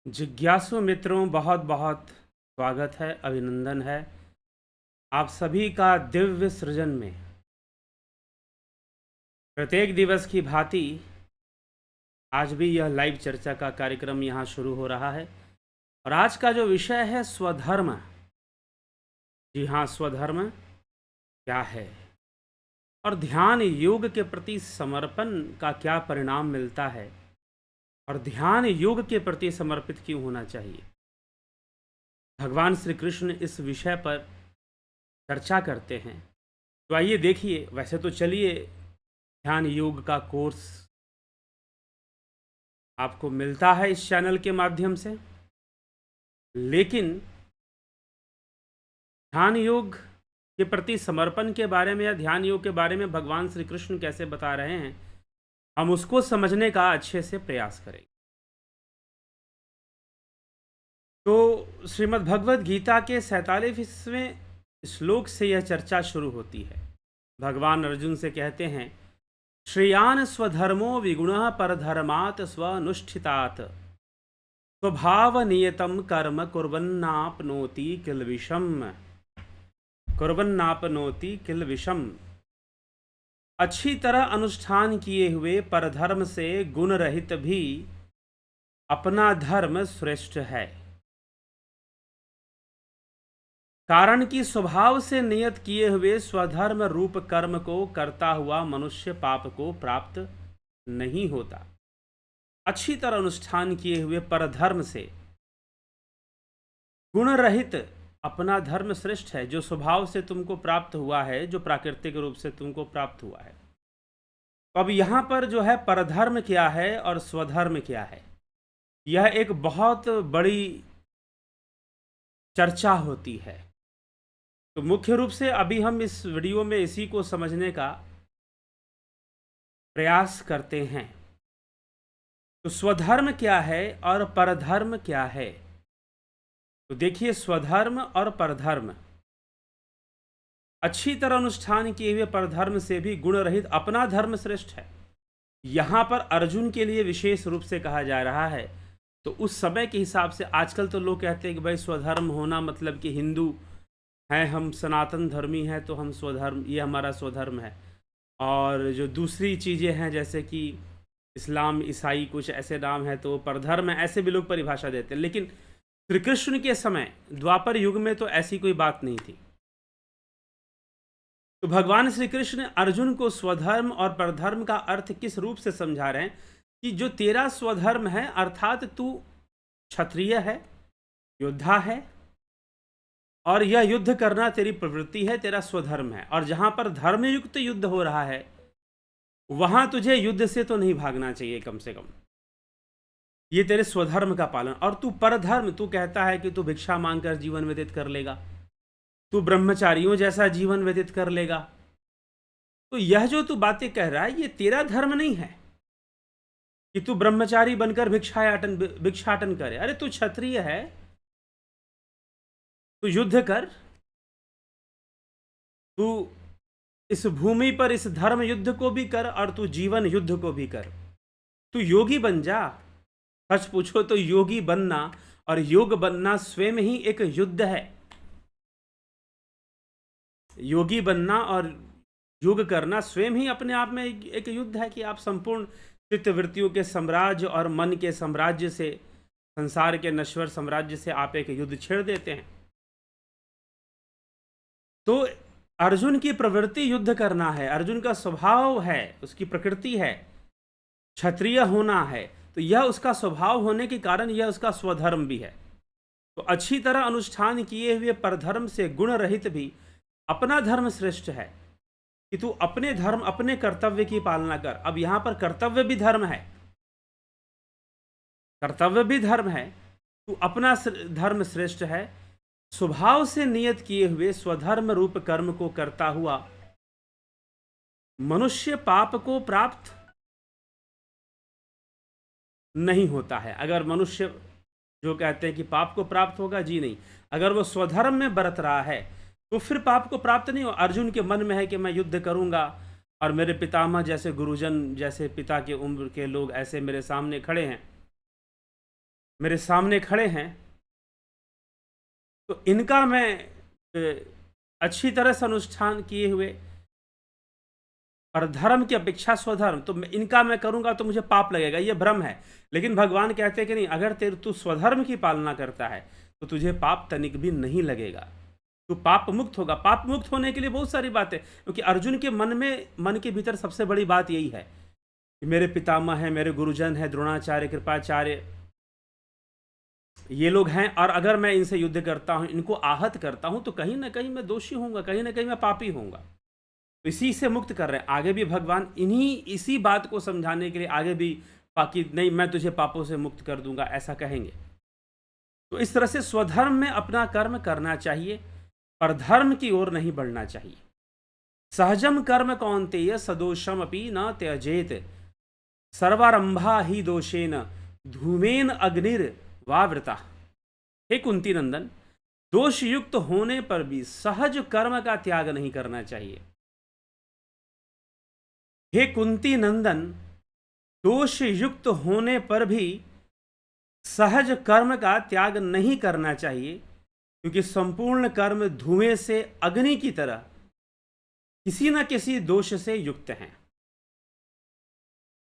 जिज्ञासु मित्रों, बहुत बहुत स्वागत है, अभिनंदन है आप सभी का दिव्य सृजन में। प्रत्येक दिवस की भांति आज भी यह लाइव चर्चा का कार्यक्रम यहाँ शुरू हो रहा है और आज का जो विषय है स्वधर्म। जी हाँ, स्वधर्म क्या है और ध्यान योग के प्रति समर्पण का क्या परिणाम मिलता है और ध्यान योग के प्रति समर्पित क्यों होना चाहिए। भगवान श्री कृष्ण इस विषय पर चर्चा करते हैं। तो आइए देखिए, वैसे तो चलिए ध्यान योग का कोर्स आपको मिलता है इस चैनल के माध्यम से, लेकिन ध्यान योग के प्रति समर्पण के बारे में या ध्यान योग के बारे में भगवान श्री कृष्ण कैसे बता रहे हैं, हम उसको समझने का अच्छे से प्रयास करेंगे। तो श्रीमद् भगवद गीता के 47वें श्लोक से यह चर्चा शुरू होती है। भगवान अर्जुन से कहते हैं, श्रेयान स्वधर्मो विगुणः परधर्मात् स्वनुष्ठितात् स्वभाव नियतम कर्म कुर्वन्नापनोति किल विषम। अच्छी तरह अनुष्ठान किए हुए परधर्म से गुण रहित भी अपना धर्म श्रेष्ठ है, कारण कि स्वभाव से नियत किए हुए स्वधर्म रूप कर्म को करता हुआ मनुष्य पाप को प्राप्त नहीं होता। अच्छी तरह अनुष्ठान किए हुए परधर्म से गुण रहित अपना धर्म श्रेष्ठ है, जो स्वभाव से तुमको प्राप्त हुआ है, जो प्राकृतिक रूप से तुमको प्राप्त हुआ है। तो अब यहाँ पर जो है परधर्म क्या है और स्वधर्म क्या है, यह एक बहुत बड़ी चर्चा होती है। तो मुख्य रूप से अभी हम इस वीडियो में इसी को समझने का प्रयास करते हैं। तो स्वधर्म क्या है और परधर्म क्या है। तो देखिए, स्वधर्म और परधर्म, अच्छी तरह अनुष्ठान किए हुए परधर्म से भी गुण रहित अपना धर्म श्रेष्ठ है। यहाँ पर अर्जुन के लिए विशेष रूप से कहा जा रहा है। तो उस समय के हिसाब से आजकल तो लोग कहते हैं कि भाई स्वधर्म होना मतलब कि हिंदू हैं, हम सनातन धर्मी हैं तो हम स्वधर्म, ये हमारा स्वधर्म है। और जो दूसरी चीज़ें हैं जैसे कि इस्लाम, ईसाई, कुछ ऐसे नाम हैं तो परधर्म है, ऐसे भी लोग परिभाषा देते हैं। लेकिन श्री कृष्ण के समय द्वापर युग में तो ऐसी कोई बात नहीं थी। तो भगवान श्री कृष्ण अर्जुन को स्वधर्म और परधर्म का अर्थ किस रूप से समझा रहे हैं कि जो तेरा स्वधर्म है, अर्थात तू क्षत्रिय है, योद्धा है और यह युद्ध करना तेरी प्रवृत्ति है, तेरा स्वधर्म है। और जहां पर धर्मयुक्त युद्ध हो रहा है वहां तुझे युद्ध से तो नहीं भागना चाहिए, कम से कम ये तेरे स्वधर्म का पालन। और तू परधर्म, तू कहता है कि तू भिक्षा मांगकर जीवन व्यतीत कर लेगा, तू ब्रह्मचारियों जैसा जीवन व्यतीत कर लेगा। तो यह जो तू बातें कह रहा है, ये तेरा धर्म नहीं है कि तू ब्रह्मचारी बनकर भिक्षाटन करे। अरे तू क्षत्रिय है, तू युद्ध कर, तू इस भूमि पर इस धर्म युद्ध को भी कर और तू जीवन युद्ध को भी कर। तू योगी बन जा। सच पूछो तो योगी बनना और योग बनना स्वयं ही एक युद्ध है। योगी बनना और योग करना स्वयं ही अपने आप में एक युद्ध है कि आप संपूर्ण चित्तवृत्तियों के साम्राज्य और मन के साम्राज्य से, संसार के नश्वर साम्राज्य से आप एक युद्ध छेड़ देते हैं। तो अर्जुन की प्रवृत्ति युद्ध करना है, अर्जुन का स्वभाव है, उसकी प्रकृति है, क्षत्रिय होना है। तो यह उसका स्वभाव होने के कारण यह उसका स्वधर्म भी है। तो अच्छी तरह अनुष्ठान किए हुए परधर्म से गुण रहित भी अपना धर्म श्रेष्ठ है कि तू अपने धर्म, अपने कर्तव्य की पालना कर। अब यहां पर कर्तव्य भी धर्म है, कर्तव्य भी धर्म है। तू अपना धर्म श्रेष्ठ है, स्वभाव से नियत किए हुए स्वधर्म रूप कर्म को करता हुआ मनुष्य पाप को प्राप्त नहीं होता है। अगर मनुष्य जो कहते हैं कि पाप को प्राप्त होगा, जी नहीं, अगर वो स्वधर्म में बरत रहा है तो फिर पाप को प्राप्त नहीं हो। अर्जुन के मन में है कि मैं युद्ध करूंगा और मेरे पितामह जैसे गुरुजन, जैसे पिता के उम्र के लोग ऐसे मेरे सामने खड़े हैं, मेरे सामने खड़े हैं, तो इनका मैं अच्छी तरह से अनुष्ठान किए हुए और धर्म की अपेक्षा स्वधर्म, तो इनका मैं करूंगा तो मुझे पाप लगेगा, ये भ्रम है। लेकिन भगवान कहते हैं कि नहीं, अगर तू स्वधर्म की पालना करता है तो तुझे पाप तनिक भी नहीं लगेगा, तू पाप मुक्त होगा। पाप मुक्त होने के लिए बहुत सारी बातें, क्योंकि अर्जुन के मन के भीतर सबसे बड़ी बात यही है कि मेरे पितामह हैं, मेरे गुरुजन हैं, द्रोणाचार्य, कृपाचार्य, ये लोग हैं, और अगर मैं इनसे युद्ध करता हूं, इनको आहत करता हूं, तो कहीं ना कहीं मैं दोषी होऊंगा, कहीं ना कहीं मैं पापी होऊंगा। तो इसी से मुक्त कर रहे हैं। आगे भी भगवान इसी बात को समझाने के लिए आगे भी बाकी नहीं, मैं तुझे पापों से मुक्त कर दूंगा, ऐसा कहेंगे। तो इस तरह से स्वधर्म में अपना कर्म करना चाहिए, पर धर्म की ओर नहीं बढ़ना चाहिए। सहजम कर्म कौन्तेय सदोषम अपि न त्यजेत, सर्वारंभा ही दोषेन धूमेन अग्निर वावृता। हे कुंती नंदन, दोष युक्त होने पर भी सहज कर्म का त्याग नहीं करना चाहिए। हे कुंती नंदन, दोष युक्त होने पर भी सहज कर्म का त्याग नहीं करना चाहिए, क्योंकि संपूर्ण कर्म धुएं से अग्नि की तरह किसी न किसी दोष से युक्त हैं।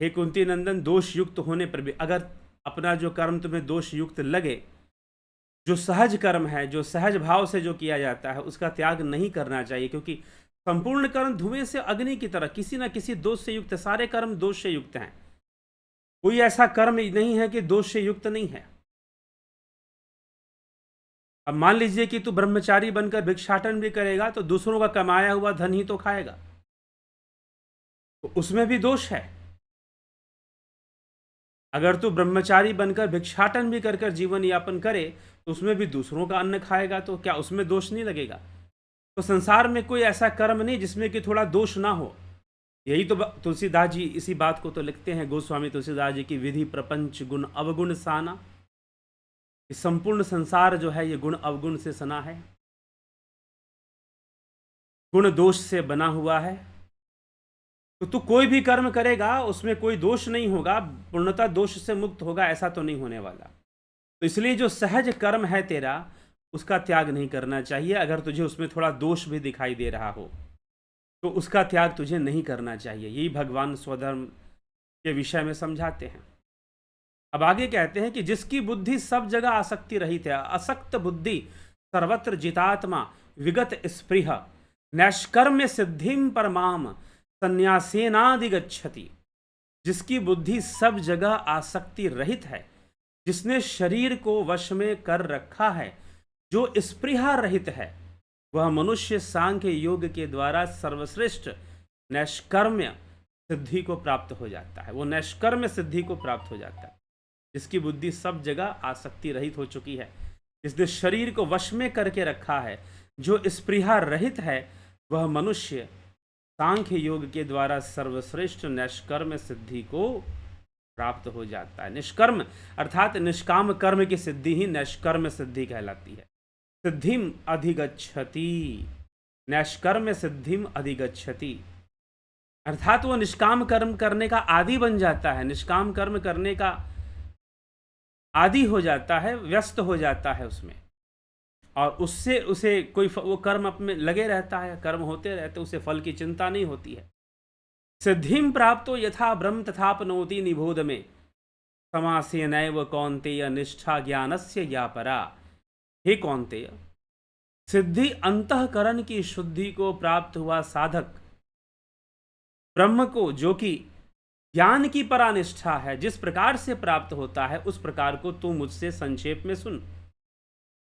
हे कुंती नंदन, दोष युक्त होने पर भी अगर अपना जो कर्म तुम्हें दोष युक्त लगे, जो सहज कर्म है, जो सहज भाव से जो किया जाता है, उसका त्याग नहीं करना चाहिए, क्योंकि संपूर्ण कर्म धुएं से अग्नि की तरह किसी न किसी दोष से युक्त है। सारे कर्म दोष से युक्त हैं, कोई ऐसा कर्म नहीं है कि दोष से युक्त नहीं है। अब मान लीजिए कि तू ब्रह्मचारी बनकर भिक्षाटन भी करेगा तो दूसरों का कमाया हुआ धन ही तो खाएगा, तो उसमें भी दोष है। अगर तू ब्रह्मचारी बनकर भिक्षाटन भी कर जीवन यापन करे तो उसमें भी दूसरों का अन्न खाएगा, तो क्या उसमें दोष नहीं लगेगा? तो संसार में कोई ऐसा कर्म नहीं जिसमें कि थोड़ा दोष ना हो। यही तो तुलसीदास जी इसी बात को तो लिखते हैं, गोस्वामी तुलसीदास जी की विधि प्रपंच गुण अवगुण साना। संपूर्ण संसार जो है ये गुण अवगुण से सना है, गुण दोष से बना हुआ है। तो तू कोई भी कर्म करेगा उसमें कोई दोष नहीं होगा, पूर्णतः दोष से मुक्त होगा, ऐसा तो नहीं होने वाला। तो इसलिए जो सहज कर्म है तेरा, उसका त्याग नहीं करना चाहिए। अगर तुझे उसमें थोड़ा दोष भी दिखाई दे रहा हो तो उसका त्याग तुझे नहीं करना चाहिए। यही भगवान स्वधर्म के विषय में समझाते हैं। अब आगे कहते हैं कि जिसकी बुद्धि सब जगह आसक्ति रहित है, असक्त बुद्धि सर्वत्र जितात्मा विगत स्पृह नैष्कर्म्य सिद्धिम परमाम संन्यासेनादिगच्छति। जिसकी बुद्धि सब जगह आसक्ति रहित है, जिसने शरीर को वश में कर रखा है, जो स्पृहा रहित है, वह मनुष्य सांख्य योग के द्वारा सर्वश्रेष्ठ नैष्कर्म्य सिद्धि को प्राप्त हो जाता है। वो नैष्कर्म्य सिद्धि को प्राप्त हो जाता है जिसकी बुद्धि सब जगह आसक्ति रहित हो चुकी है, जिसने शरीर को वश में करके रखा है, जो स्पृहा रहित है, वह मनुष्य सांख्य योग के द्वारा सर्वश्रेष्ठ निष्कर्म सिद्धि को प्राप्त हो जाता है। निष्कर्म अर्थात निष्काम कर्म की सिद्धि ही निष्कर्म सिद्धि कहलाती है। सिद्धिम अधिगच्छति, निष्कर्म सिद्धिम अधिगच्छति, अर्थात वो निष्काम कर्म करने का आदि बन जाता है, निष्काम कर्म करने का आदि हो जाता है, व्यस्त हो जाता है उसमें, और उससे उसे कोई वो कर्म अपने लगे रहता है, कर्म होते रहते, उसे फल की चिंता नहीं होती है। सिद्धिम प्राप्तो यथा ब्रह्म तथापनोति निबोध में समासे नैव कौन्तेय निष्ठा ज्ञानस्य या परा। हे कौन्तेय, सिद्धि अंतःकरण की शुद्धि को प्राप्त हुआ साधक ब्रह्म को, जो कि ज्ञान की परानिष्ठा है, जिस प्रकार से प्राप्त होता है उस प्रकार को तू मुझसे संक्षेप में सुन।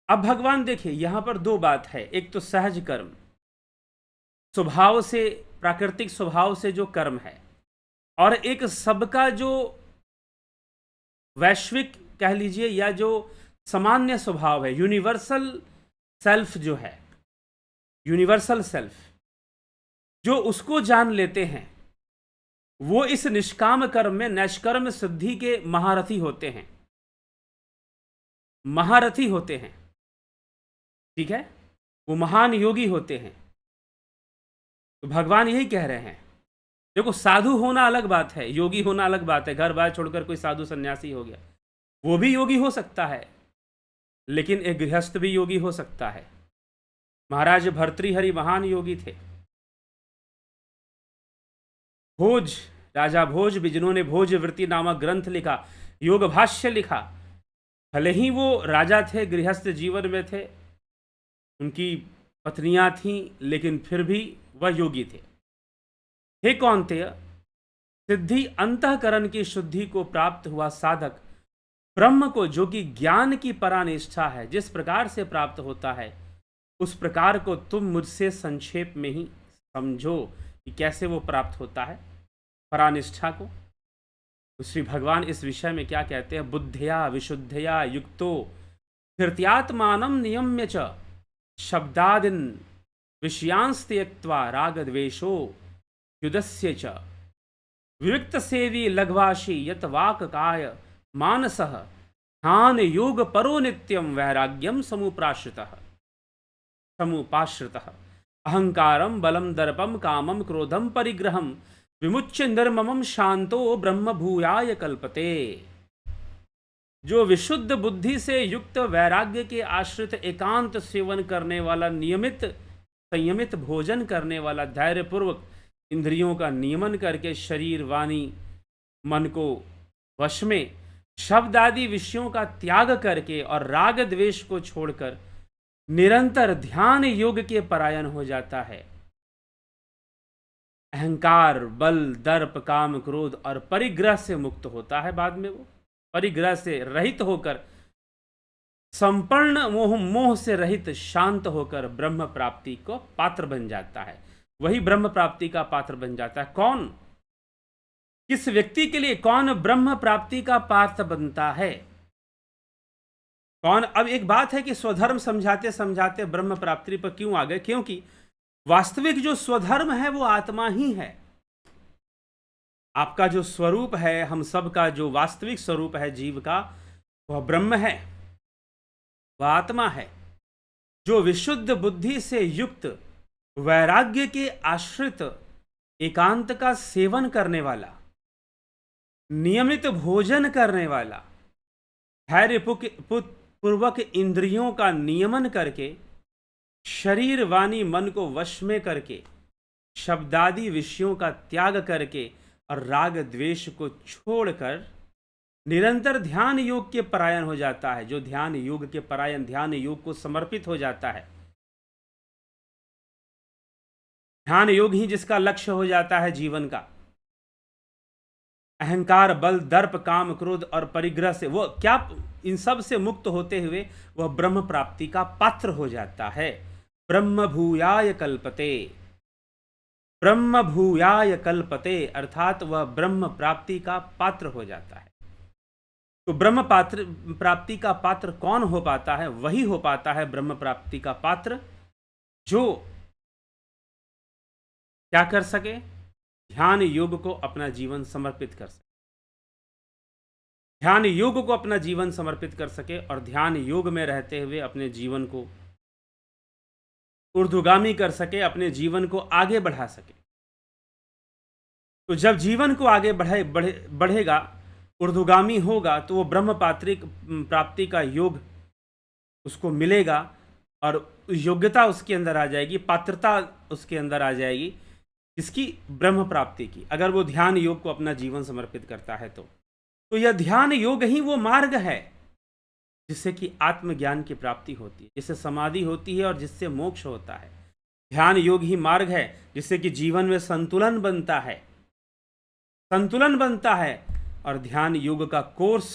अब भगवान देखिए यहां पर दो बात है, एक तो सहज कर्म, स्वभाव से, प्राकृतिक स्वभाव से जो कर्म है, और एक सबका जो वैश्विक कह लीजिए या जो सामान्य स्वभाव है, यूनिवर्सल सेल्फ जो है, यूनिवर्सल सेल्फ, जो उसको जान लेते हैं वो इस निष्काम कर्म में नैष्कर्म सिद्धि के महारथी होते हैं, महारथी होते हैं। ठीक है, वो महान योगी होते हैं। तो भगवान यही कह रहे हैं, देखो साधु होना अलग बात है, योगी होना अलग बात है। घर बार छोड़कर कोई साधु सन्यासी हो गया, वो भी योगी हो सकता है, लेकिन एक गृहस्थ भी योगी हो सकता है। महाराज भर्तृहरि महान योगी थे। भोज, राजा भोज भी, जिन्होंने भोजवृत्ति नामक ग्रंथ लिखा, योग भाष्य लिखा, भले ही वो राजा थे, गृहस्थ जीवन में थे, उनकी पत्नियां थीं, लेकिन फिर भी वह योगी थे। हे कौन्तेय, सिद्धि अंतःकरण की शुद्धि को प्राप्त हुआ साधक ब्रह्म को, जो कि ज्ञान की परानिष्ठा है, जिस प्रकार से प्राप्त होता है, उस प्रकार को तुम मुझसे संक्षेप में ही समझो कि कैसे वो प्राप्त होता है परानिष्ठा को। तो श्री भगवान इस विषय में क्या कहते हैं? बुद्धया विशुद्धया युक्तो हृत्यात्मानं नियम्य च शब्दादिन विषयांस त्यक्त्वा रागद्वेषो युदस्य च विविक्त सेवी लघ्वाशी यत वाक काय मानसः ध्यान योग परो नित्यम वैराग्यम समुपाश्रितः अहंकारम बलम दर्पम कामम क्रोधम परिग्रहम विमुच्य निर्ममम शांतो ब्रह्म भूयाय कल्पते। जो विशुद्ध बुद्धि से युक्त वैराग्य के आश्रित एकांत सेवन करने वाला, नियमित संयमित भोजन करने वाला, धैर्यपूर्वक इंद्रियों का नियमन करके शरीर वाणी मन को वश में, शब्द आदि विषयों का त्याग करके और राग द्वेष को छोड़कर निरंतर ध्यान योग के परायण हो जाता है, अहंकार बल दर्प काम क्रोध और परिग्रह से मुक्त होता है, बाद में वो परिग्रह से रहित होकर, संपूर्ण मोह से रहित शांत होकर ब्रह्म प्राप्ति को पात्र बन जाता है। वही ब्रह्म प्राप्ति का पात्र बन जाता है। कौन? किस व्यक्ति के लिए कौन ब्रह्म प्राप्ति का पात्र बनता है? कौन? अब एक बात है कि स्वधर्म समझाते समझाते ब्रह्म प्राप्ति पर क्यों आ गए? क्योंकि वास्तविक जो स्वधर्म है वो आत्मा ही है। आपका जो स्वरूप है, हम सब का जो वास्तविक स्वरूप है जीव का, वह ब्रह्म है, वह आत्मा है। जो विशुद्ध बुद्धि से युक्त वैराग्य के आश्रित एकांत का सेवन करने वाला, नियमित भोजन करने वाला, धैर्यपूर्वक इंद्रियों का नियमन करके, शरीर वाणी मन को वश में करके, शब्दादि विषयों का त्याग करके और राग द्वेष को छोड़कर निरंतर ध्यान योग के परायण हो जाता है, जो ध्यान योग के परायण, ध्यान योग को समर्पित हो जाता है, ध्यान योग ही जिसका लक्ष्य हो जाता है जीवन का, अहंकार बल दर्प काम क्रोध और परिग्रह से वो क्या, इन सब से मुक्त होते हुए वह ब्रह्म प्राप्ति का पात्र हो जाता है। ब्रह्म भूयाय कल्पते, ब्रह्म भूयाय कल्पते, अर्थात वह ब्रह्म प्राप्ति का पात्र हो जाता है। तो ब्रह्म प्राप्ति का पात्र कौन हो पाता है? वही हो पाता है ब्रह्म प्राप्ति का पात्र जो क्या कर सके? ध्यान योग को अपना जीवन समर्पित कर सके, ध्यान योग को अपना जीवन समर्पित कर सके और ध्यान योग में रहते हुए अपने जीवन को ऊर्ध्वगामी कर सके, अपने जीवन को आगे बढ़ा सके। तो जब जीवन को आगे बढ़ेगा, ऊर्ध्वगामी होगा, तो वो ब्रह्म प्राप्ति का योग उसको मिलेगा और योग्यता उसके अंदर आ जाएगी, पात्रता उसके अंदर आ जाएगी, किसकी? ब्रह्म प्राप्ति की। अगर वो ध्यान योग को अपना जीवन समर्पित करता है तो यह ध्यान योग ही वो मार्ग है जिससे कि आत्मज्ञान की प्राप्ति होती है, जिससे समाधि होती है और जिससे मोक्ष होता है। ध्यान योग ही मार्ग है जिससे कि जीवन में संतुलन बनता है, संतुलन बनता है। और ध्यान योग का कोर्स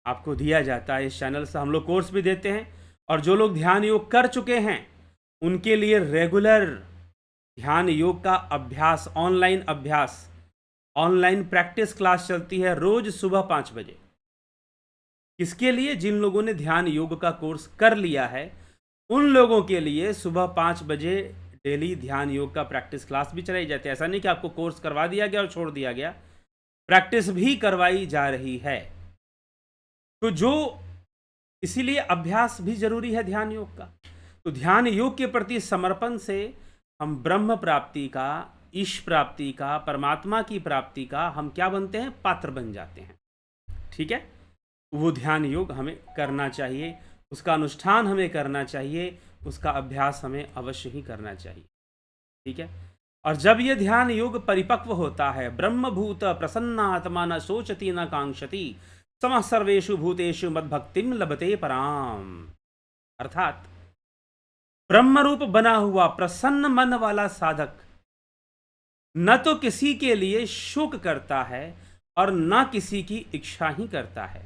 आपको दिया जाता है इस चैनल से। हम लोग कोर्स भी देते हैं और जो लोग ध्यान योग कर चुके हैं उनके लिए रेगुलर ध्यान योग का अभ्यास, ऑनलाइन प्रैक्टिस क्लास चलती है रोज सुबह 5 बजे। किसके लिए? जिन लोगों ने ध्यान योग का कोर्स कर लिया है उन लोगों के लिए सुबह 5 बजे डेली ध्यान योग का प्रैक्टिस क्लास भी चलाई जाती है। ऐसा नहीं कि आपको कोर्स करवा दिया गया और छोड़ दिया गया, प्रैक्टिस भी करवाई जा रही है। तो जो इसीलिए अभ्यास भी जरूरी है ध्यान योग का। तो ध्यान योग के प्रति समर्पण से हम ब्रह्म प्राप्ति का, ईश प्राप्ति का, परमात्मा की प्राप्ति का हम क्या बनते हैं? पात्र बन जाते हैं। ठीक है, वो ध्यान योग हमें करना चाहिए, उसका अनुष्ठान हमें करना चाहिए, उसका अभ्यास हमें अवश्य ही करना चाहिए। ठीक है, और जब ये ध्यान योग परिपक्व होता है, ब्रह्मभूत प्रसन्नात्मा न सोचती न कांक्षति समः सर्वेषु भूतेषु मद्भक्तिम लभते पराम, अर्थात ब्रह्म रूप बना हुआ प्रसन्न मन वाला साधक न तो किसी के लिए शोक करता है और न किसी की इच्छा ही करता है।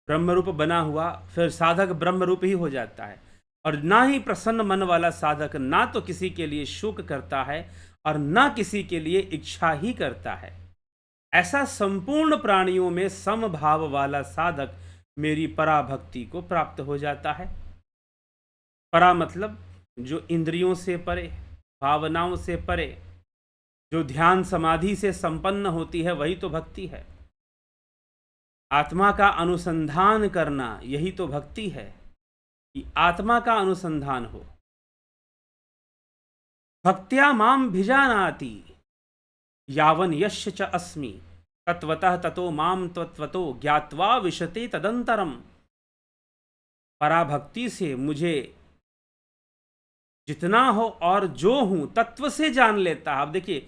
ब्रह्म रूप बना हुआ फिर साधक ब्रह्म रूप ही हो जाता है, और ना ही प्रसन्न मन वाला साधक ना तो किसी के लिए शोक करता है और ना किसी के लिए इच्छा ही करता है। ऐसा संपूर्ण प्राणियों में समभाव वाला साधक मेरी पराभक्ति को प्राप्त हो जाता है। परा मतलब जो इंद्रियों से परे, भावनाओं से परे, जो ध्यान समाधि से संपन्न होती है, वही तो भक्ति है। आत्मा का अनुसंधान करना यही तो भक्ति है, कि आत्मा का अनुसंधान हो। भक्त्या माम भिजानाति यावन यश्य च अस्मि तत्वतः ततो माम तत्वतो ज्ञात्वा विशते तदंतरम। पराभक्ति से मुझे जितना हो और जो हूं तत्व से जान लेता है। अब देखिए,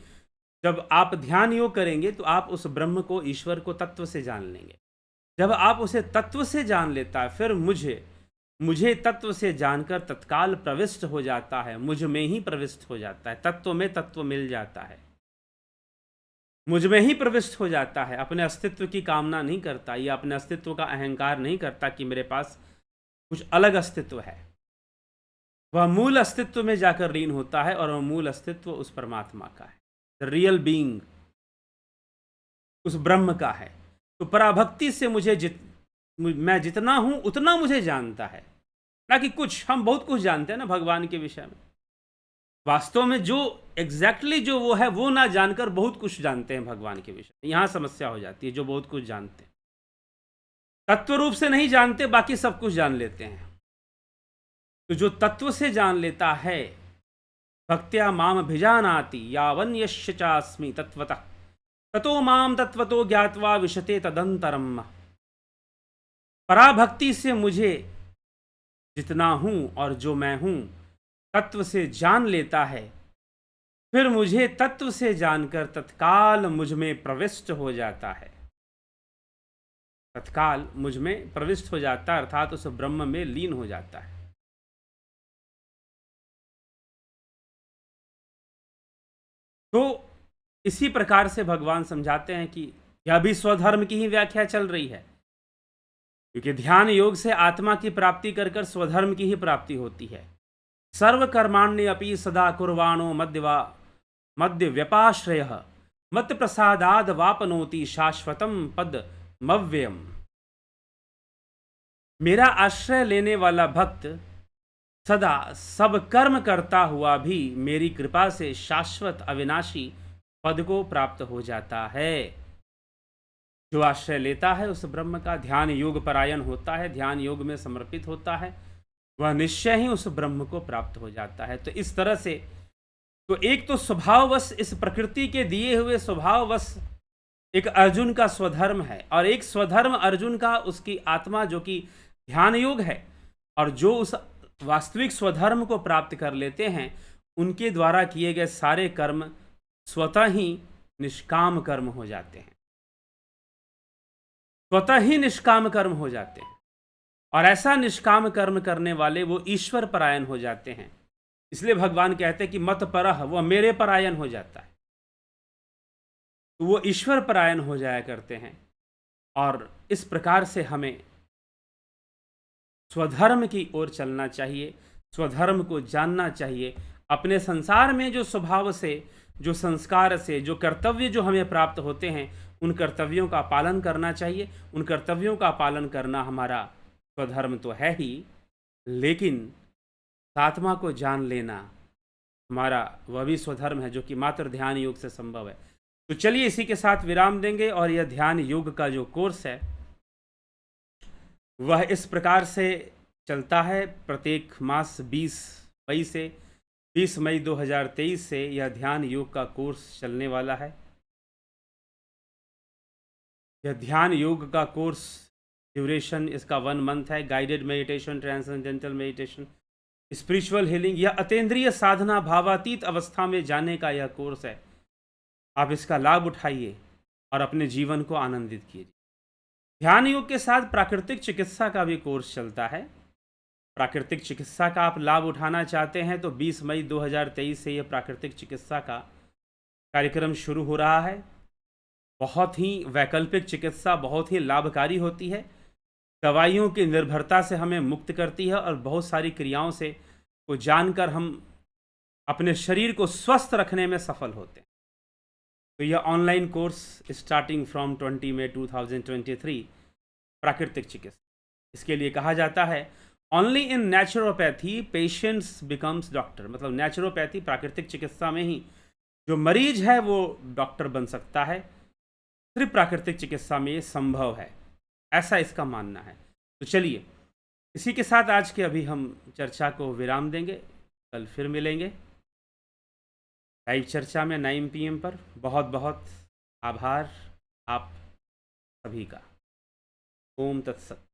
जब आप ध्यान योग करेंगे तो आप उस ब्रह्म को, ईश्वर को तत्व से जान लेंगे। जब आप उसे तत्व से जान लेता है, फिर मुझे तत्व से जानकर तत्काल प्रविष्ट हो जाता है, मुझ में ही प्रविष्ट हो जाता है, तत्व में तत्व मिल जाता है, मुझ में ही प्रविष्ट हो जाता है। अपने अस्तित्व की कामना नहीं करता, या अपने अस्तित्व का अहंकार नहीं करता कि मेरे पास कुछ अलग अस्तित्व है। वह मूल अस्तित्व में जाकर लीन होता है, और वह मूल अस्तित्व उस परमात्मा का है, द रियल बीइंग उस ब्रह्म का है। तो पराभक्ति से मैं जितना हूं उतना मुझे जानता है, ना कि कुछ। हम बहुत कुछ जानते हैं ना भगवान के विषय में, वास्तव में जो एग्जैक्टली जो वो है वो ना जानकर बहुत कुछ जानते हैं भगवान के विषय में। यहां समस्या हो जाती है। जो बहुत कुछ जानते हैं, तत्व रूप से नहीं जानते, बाकी सब कुछ जान लेते हैं। तो जो तत्व से जान लेता है, भक्त्या माम भिजानाति यावन यश्य चास्मि तत्वतः ततो माम तत्वतो ज्ञात्वा विशते तदंतरम। पराभक्ति से मुझे जितना हूं और जो मैं हूं तत्व से जान लेता है, फिर मुझे तत्व से जानकर तत्काल मुझ में प्रविष्ट हो जाता है। तत्काल मुझ में प्रविष्ट हो जाता है, अर्थात उस ब्रह्म में लीन हो जाता है। तो इसी प्रकार से भगवान समझाते हैं कि यह भी स्वधर्म की ही व्याख्या चल रही है, क्योंकि ध्यान योग से आत्मा की प्राप्ति कर कर स्वधर्म की ही प्राप्ति होती है। सर्व कर्माण्य अपि सदा कुर्वाणो मध्य व्यपाश्रय मत प्रसादाद वापनोति शाश्वतम पद मव्ययम। मेरा आश्रय लेने वाला भक्त सदा सब कर्म करता हुआ भी मेरी कृपा से शाश्वत अविनाशी पद को प्राप्त हो जाता है। जो आश्रय लेता है उस ब्रह्म का, ध्यान योग परायण होता है, ध्यान योग में समर्पित होता है, वह निश्चय ही उस ब्रह्म को प्राप्त हो जाता है। तो इस तरह से तो एक तो स्वभाववश, इस प्रकृति के दिए हुए स्वभाववश एक अर्जुन का स्वधर्म है, और एक स्वधर्म अर्जुन का उसकी आत्मा जो कि ध्यान योग है। और जो उस वास्तविक स्वधर्म को प्राप्त कर लेते हैं, उनके द्वारा किए गए सारे कर्म स्वतः ही निष्काम कर्म हो जाते हैं, स्वतः ही निष्काम कर्म हो जाते हैं। और ऐसा निष्काम कर्म करने वाले वो ईश्वर परायण हो जाते हैं। इसलिए भगवान कहते हैं कि मत परह, वह मेरे परायण हो जाता है। तो वो ईश्वर परायण हो जाया करते हैं। और इस प्रकार से हमें स्वधर्म की ओर चलना चाहिए, स्वधर्म को जानना चाहिए। अपने संसार में जो स्वभाव से, जो संस्कार से, जो कर्तव्य जो हमें प्राप्त होते हैं, उन कर्तव्यों का पालन करना चाहिए। उन कर्तव्यों का पालन करना हमारा स्वधर्म तो है ही, लेकिन आत्मा को जान लेना हमारा वह भी स्वधर्म है, जो कि मात्र ध्यान योग से संभव है। तो चलिए इसी के साथ विराम देंगे। और यह ध्यान योग का जो कोर्स है वह इस प्रकार से चलता है। प्रत्येक मास 20 मई से 20 मई 2023 से यह ध्यान योग का कोर्स चलने वाला है। यह ध्यान योग का कोर्स, ड्यूरेशन इसका 1 मंथ है। Guided meditation, transcendental meditation, spiritual healing या अतीन्द्रिय साधना, भावातीत अवस्था में जाने का यह कोर्स है। आप इसका लाभ उठाइए और अपने जीवन को आनंदित कीजिए। ध्यान योग के साथ प्राकृतिक चिकित्सा का भी कोर्स चलता है। प्राकृतिक चिकित्सा का आप लाभ उठाना चाहते हैं तो 20 मई 2023 से यह प्राकृतिक चिकित्सा का कार्यक्रम शुरू हो रहा है। बहुत ही वैकल्पिक चिकित्सा बहुत ही लाभकारी होती है, दवाइयों की निर्भरता से हमें मुक्त करती है और बहुत सारी क्रियाओं से को जानकर हम अपने शरीर को स्वस्थ रखने में सफल होते हैं। तो यह ऑनलाइन कोर्स स्टार्टिंग फ्रॉम 20 मई 2023 प्राकृतिक चिकित्सा, इसके लिए कहा जाता है only in naturopathy patients becomes doctor. मतलब नेचुरोपैथी, प्राकृतिक चिकित्सा में ही जो मरीज है वो डॉक्टर बन सकता है। सिर्फ प्राकृतिक चिकित्सा में ये संभव है, ऐसा इसका मानना है। तो चलिए इसी के साथ आज के अभी हम चर्चा को विराम देंगे। कल फिर मिलेंगे लाइव चर्चा में 9 PM पर। बहुत बहुत आभार आप सभी का। ओम तत्सत।